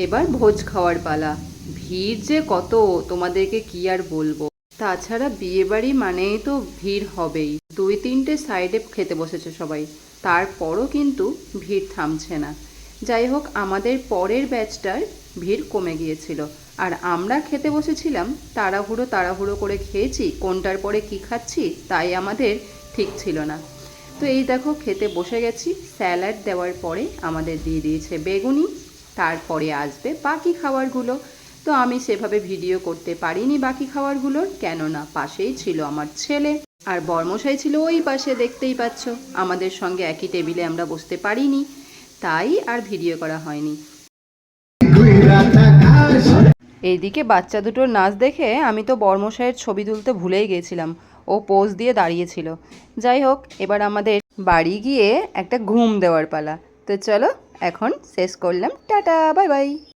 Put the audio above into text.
এবার ভোজ খাওয়ার পালা। ভিড় যে কত তোমাদেরকে কি আর বলবো। তাছাড়া বিয়ে বাড়ি মানেই তো ভিড় হবেই। 2-3টে সাইডে খেতে বসেছে সবাই, তারপরও কিন্তু ভিড় থামছে না। যাই হোক, আমাদের পরের ব্যাচটার ভিড় কমে গিয়েছিল, আর আমরা খেতে বসেছিলাম তাড়াহুড়ো তাড়াহুড়ো করে খেয়েছি, কোনটার পরে কি খাচ্ছি তাই আমাদের ঠিক ছিল না। তো এই দেখো খেতে বসে গেছি। স্যালাড দেওয়ার পরে আমাদের দিয়ে দিয়েছে বেগুনি, তারপরে আসবে বাকি খাবারগুলো। তো আমি সেভাবে ভিডিও করতে পারিনি বাকি খাবারগুলোর, কেননা পাশেই ছিল আমার ছেলে আর বর্মশাই ছিল ওই পাশে, দেখতেই পাচ্ছ। আমাদের সঙ্গে একই টেবিলে আমরা বসতে পারিনি, তাই আর ভিডিও করা হয়নি। এইদিকে বাচ্চা দুটোর নাচ দেখে আমি তো বর্মশাইয়ের ছবি তুলতে ভুলেই গেছিলাম, ও পোজ দিয়ে দাঁড়িয়েছিল। যাই হোক, এবার আমাদের বাড়ি গিয়ে একটা ঘুম দেওয়ার পালা। তো চলো, এখন শেষ করলাম, টাটা বাই বাই।